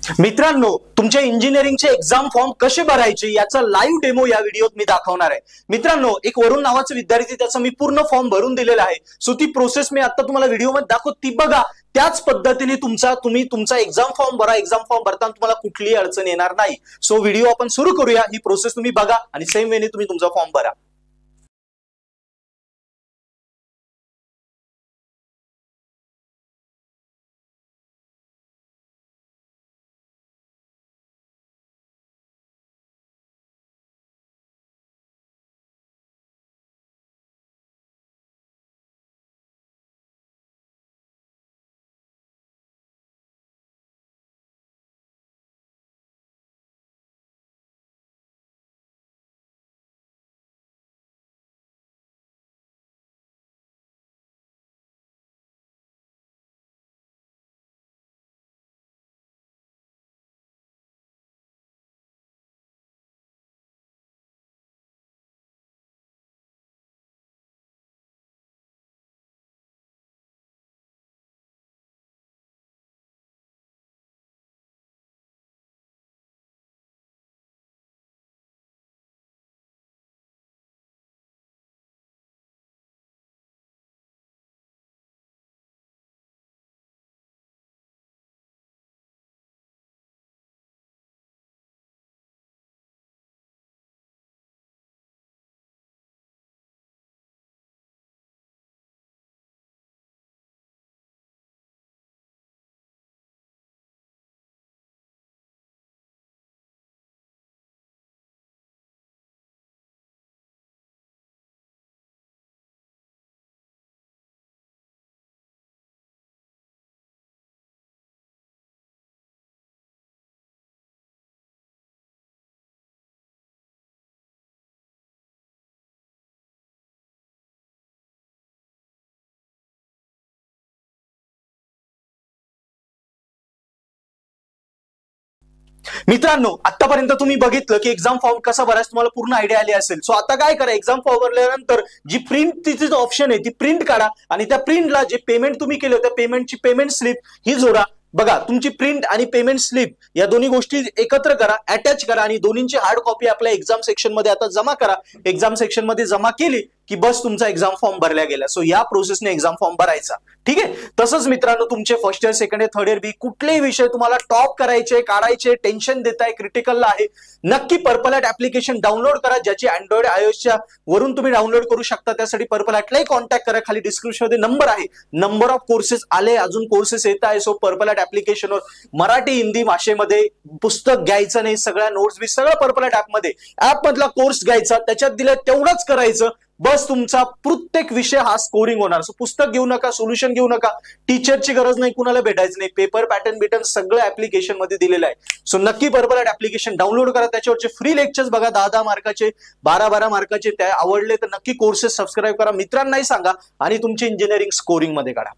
मित्रांनो, तुमच्या इंजिनिअरिंगचे exam form कसे भरायचे याचा लाईव्ह डेमो या व्हिडिओत मी दाखवणार आहे। मित्रांनो, एक वरुण नावाचा विद्यार्थी, त्याचा मी पूर्ण फॉर्म भरून दिलेला आहे। सो ती प्रोसेस मी आता तुम्हाला व्हिडिओमध्ये दाखवतो, ती बघा। त्याच पद्धतीने तुम्ही तुमचा एक्झाम फॉर्म भरा। एक्झाम फॉर्म भरताना तुम्हाला कुठलीही अडचण येणार नाही। सो व्हिडिओ आपण सुरू करूया। ही प्रोसेस तुम्ही बघा आणि सेम वेने तुम्ही तुमचा फॉर्म भरा। मित्रांनो, आतापर्यंत तुम्ही बघितलं की एक्झाम फॉर्म कसा भरायचा, तुम्हाला पूर्ण आयडिया आली असेल। सो आता काय करा, एक्झाम फॉर्म भरल्यानंतर जी प्रिंट तिचे ऑप्शन आहे ती प्रिंट काढा आणि त्या प्रिंटला जे पेमेंट तुम्ही केलं त्या पेमेंटची पेमेंट स्लिप ही जोडा। बघा, तुमची प्रिंट आणि पेमेंट स्लिप या दोन्ही गोष्टी एकत्र करा, अटॅच करा आणि दोन्हींची हार्ड कॉपी आपल्या एक्झाम सेक्शन मध्ये आता जमा करा। एक्झाम सेक्शन मध्ये जमा केली की बस तुमचा एक्झाम फॉर्म भरला गेला। सो या प्रोसेसने एक्झाम फॉर्म भरायचा, ठीक आहे। तसंच मित्रांनो, तुमचे first year, second year, third year बी कुठलेही विषय तुम्हाला टॉप करायचे, काढायचे, टेन्शन देताय, क्रिटिकलला आहे, नक्की पर्पल ॲट ऍप्लिकेशन डाउनलोड करा, ज्याची अँड्रॉइड आयओएसच्या वरून तुम्ही डाउनलोड करू शकता। त्यासाठी पर्पल ॲटलाही कॉन्टॅक्ट करा, खाली डिस्क्रिप्शन मध्ये नंबर आहे। नंबर ऑफ कोर्सेस आले, अजून कोर्सेस येत आहे। सो पर्पल ॲट ऍप्लिकेशनवर मराठी, हिंदी भाषेमध्ये पुस्तक घ्यायचं नाही, सगळ्या नोट्स बी सगळं पर्पल ॲट ऍपमध्ये, ऍप मधला कोर्स घ्यायचा, त्याच्यात दिलं तेवढंच करायचं, बस तुमचा प्रत्येक विषय हा स्कोरिंग होणार। सो पुस्तक घेऊ नका, सोल्युशन घेऊ नका, टीचरची गरज नाही, कुणाला भेटायचं नाही, पेपर पॅटर्न बिटर्न सगळं ऍप्लिकेशन मध्ये दिलेलं आहे। सो नक्की पर्पल ॲट ऍप्लिकेशन डाउनलोड करा, त्याच्यावरचे फ्री लेक्चर्स बघा, 10-10 मार्काचे, 12-12 मार्काचे, त्या आवडले तर नक्की कोर्सेस सबस्क्राईब करा, मित्रांनाही सांगा आणि तुमची इंजिनिअरिंग स्कोरिंग मध्ये काढा।